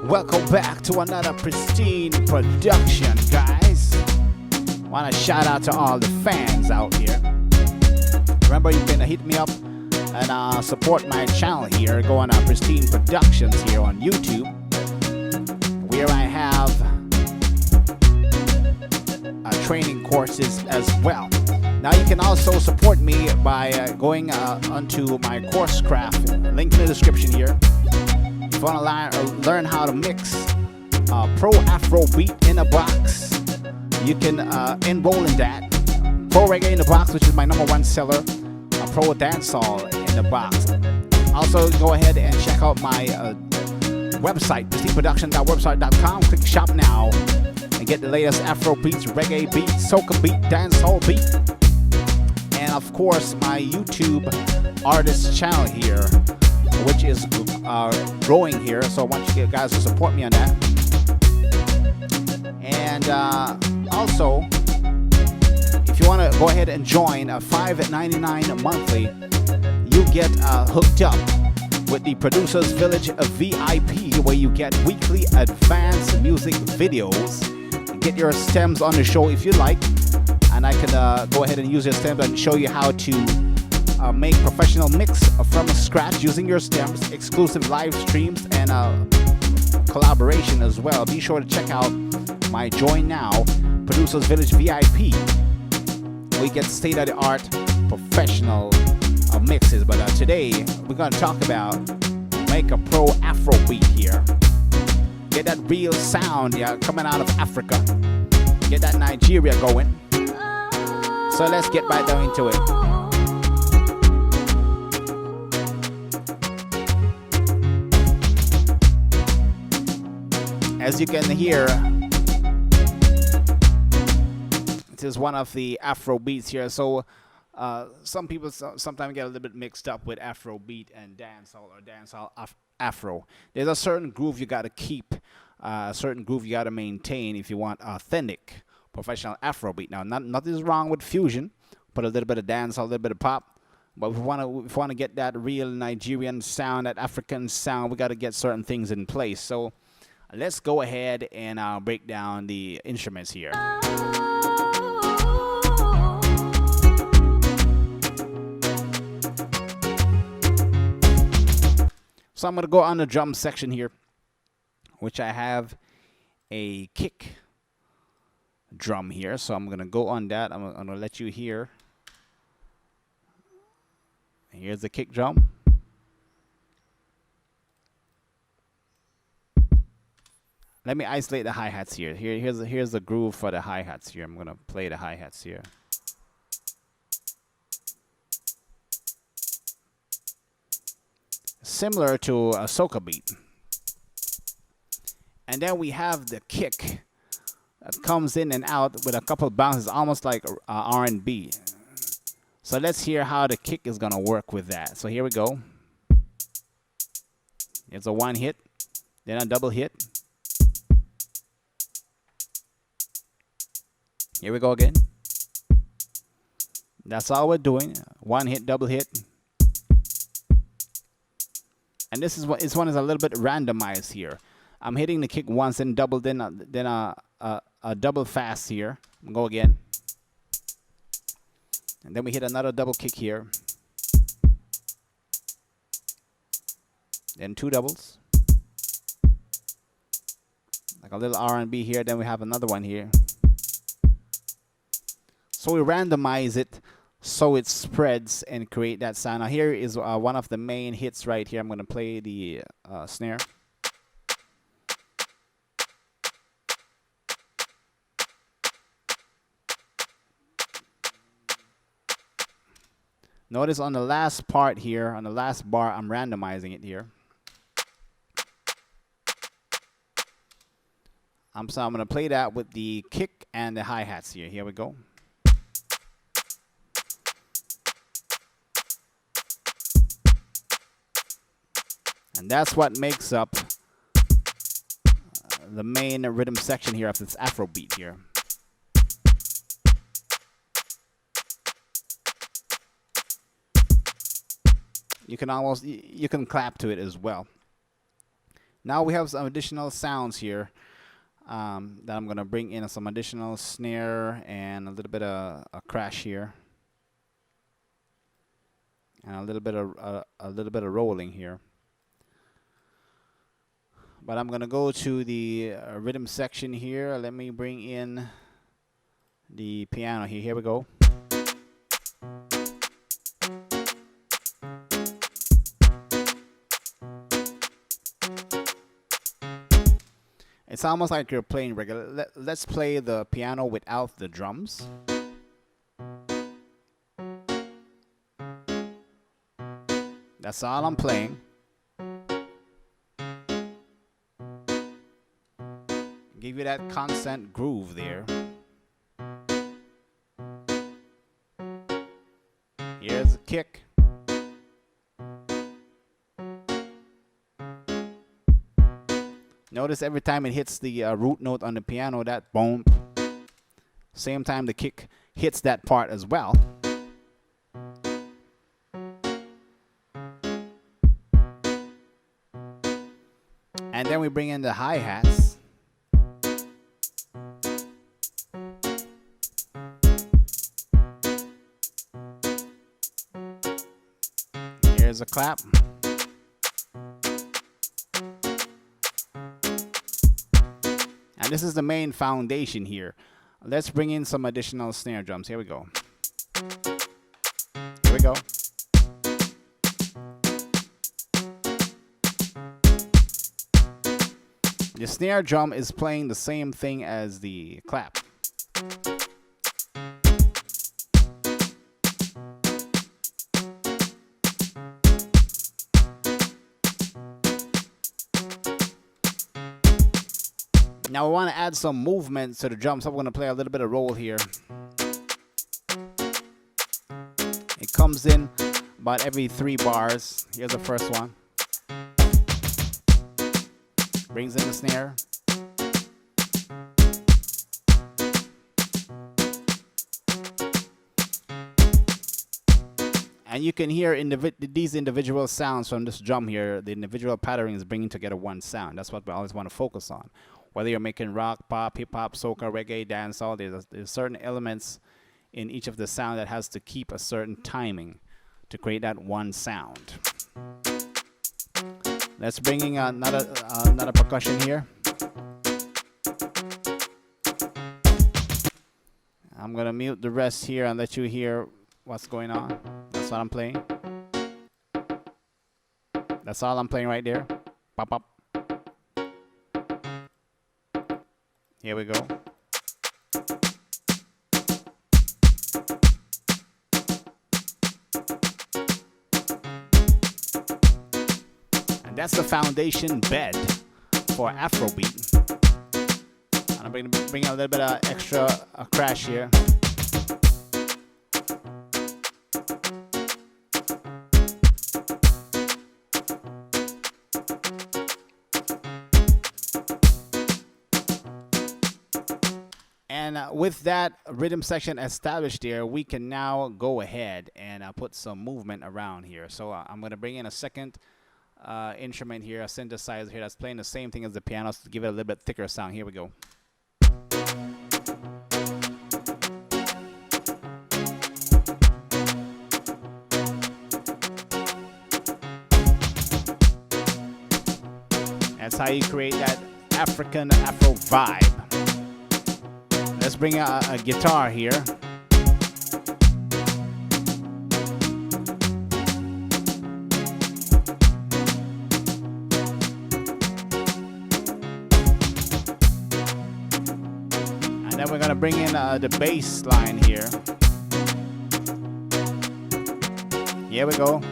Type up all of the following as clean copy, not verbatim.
Welcome back to another pristine production, guys. Want to shout out to all the fans out here. Remember, you can hit me up and support my channel here. Go on Pristine Productions here on YouTube, where I have training courses as well. Now you can also support me by going onto my course craft, link in the description here. If you want to learn how to mix pro afro beat in a box, you can enroll in that. Pro reggae in the box, which is my #1 seller. Pro dancehall in the box. Also, go ahead and check out my website, pristineproduction.website.com. Click shop now and get the latest afro beats, reggae beats, soca beat, dancehall beat, and of course my YouTube artist channel here, which is growing here. So I want you guys to support me on that. And also, if you want to go ahead and join $5.99 monthly, you get hooked up with the Producers Village VIP, where you get weekly advanced music videos. Get your stems on the show if you like, and I can go ahead and use your stems and show you how to make professional mix from scratch using your stems, exclusive live streams, and collaboration as well. Be sure to check out my Join Now Producers Village VIP. We get state-of-the-art professional mixes, but today we're going to talk about make a pro afro beat here. Get that real sound coming out of Africa. Get that Nigeria going. So let's get right down into it. As you can hear, this is one of the Afro beats here. So some people sometimes get a little bit mixed up with Afro beat and dancehall or dancehall Afro. There's a certain groove you got to keep, a certain groove you got to maintain if you want authentic professional Afro beat. Now, nothing's wrong with fusion. Put a little bit of dancehall, a little bit of pop. But if we want to get that real Nigerian sound, that African sound, we got to get certain things in place. So let's go ahead and break down the instruments here. So I'm going to go on the drum section here, which I have a kick drum here. So I'm going to go on that. I'm going to let you hear. Here's the kick drum. Let me isolate the hi-hats here. Here's the groove for the hi-hats here. I'm going to play the hi-hats here. Similar to a soca beat. And then we have the kick that comes in and out with a couple of bounces, almost like R&B. So let's hear how the kick is going to work with that. So here we go. It's a one hit, then a double hit. Here we go again. That's all we're doing. One hit, double hit. And this is this one is a little bit randomized here. I'm hitting the kick once and double, then a double fast here. Go again. And then we hit another double kick here. Then two doubles. Like a little R&B here. Then we have another one here. So we randomize it so it spreads and create that sound. Now here is one of the main hits right here. I'm going to play the snare. Notice on the last part here, on the last bar, I'm randomizing it here. So I'm going to play that with the kick and the hi-hats here. Here we go. And that's what makes up the main rhythm section here of this Afro beat here. You can clap to it as well. Now we have some additional sounds here that I'm gonna bring in some additional snare and a little bit of a crash here, and a little bit of rolling here. But I'm gonna go to the rhythm section here. Let me bring in the piano here. Here we go. It's almost like you're playing regular. Let's play the piano without the drums. That's all I'm playing. Give you that constant groove there. Here's a kick. Notice every time it hits the root note on the piano, that boom. Same time the kick hits that part as well. And then we bring in the hi-hats. Here's a clap. And this is the main foundation here. Let's bring in some additional snare drums. Here we go. Here we go. The snare drum is playing the same thing as the clap. Now we want to add some movement to the drum, so I'm going to play a little bit of roll here. It comes in about every 3 bars. Here's the first one. Brings in the snare. And you can hear these individual sounds from this drum here. The individual patterning is bringing together one sound. That's what we always want to focus on. Whether you're making rock, pop, hip-hop, soca, reggae, dancehall, there's certain elements in each of the sound that has to keep a certain timing to create that one sound. Let's bring in another percussion here. I'm gonna mute the rest here and let you hear what's going on. That's what I'm playing. That's all I'm playing right there. Pop, pop. Here we go. And that's the foundation bed for Afrobeat. And I'm going to bring a little bit of extra crash here. And with that rhythm section established there, we can now go ahead and put some movement around here. So I'm going to bring in a second instrument here, a synthesizer here that's playing the same thing as the piano to give it a little bit thicker sound. Here we go. That's how you create that African Afro vibe. Let's bring a guitar here. And then we're going to bring in the bass line here. Here we go.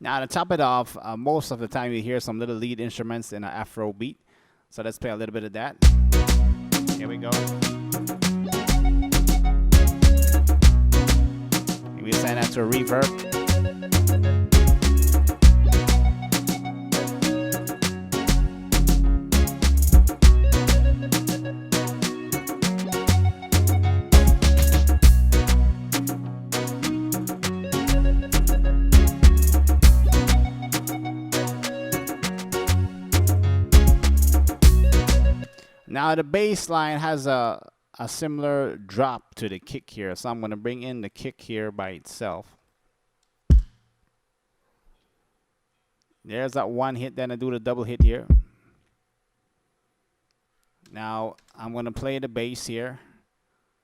Now to top it off, most of the time you hear some little lead instruments in an Afro beat. So let's play a little bit of that. Here we go. We send that extra reverb. Now the bass line has a similar drop to the kick here, so I'm going to bring in the kick here by itself. There's that one hit, then I do the double hit here. Now I'm going to play the bass here,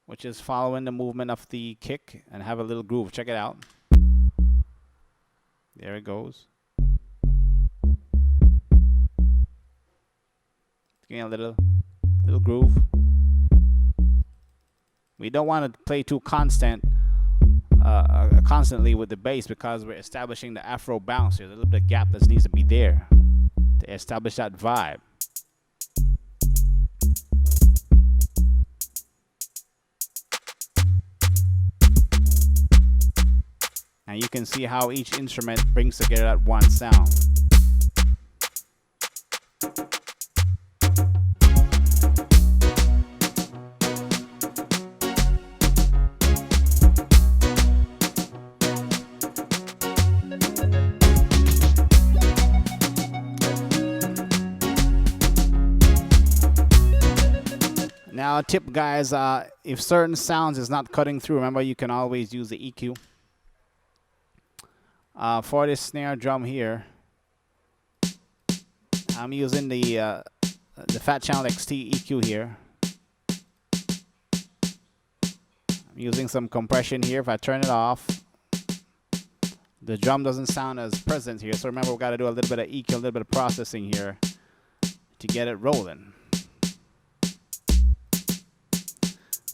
which is following the movement of the kick, and have a little groove. Check it out. There it goes. Getting a little groove. We don't want to play too constantly with the bass, because we're establishing the afro bounce. There's a little bit of gap that needs to be there to establish that vibe. And you can see how each instrument brings together that one sound. Now, tip guys, if certain sounds is not cutting through, remember you can always use the EQ. For this snare drum here, I'm using the Fat Channel XT EQ here. I'm using some compression here. If I turn it off, the drum doesn't sound as present here. So remember, we've got to do a little bit of EQ, a little bit of processing here to get it rolling.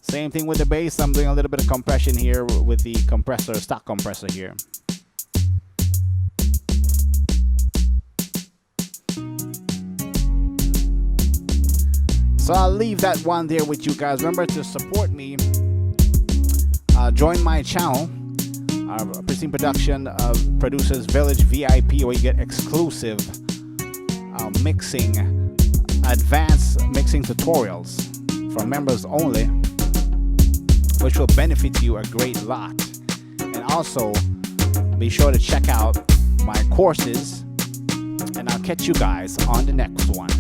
Same thing with the bass. I'm doing a little bit of compression here with the compressor, stock compressor here. So I'll leave that one there with you guys. Remember to support me. Join my channel, Pristine Production of Producers Village VIP, where you get exclusive mixing, advanced mixing tutorials for members only, which will benefit you a great lot. And also, be sure to check out my courses, and I'll catch you guys on the next one.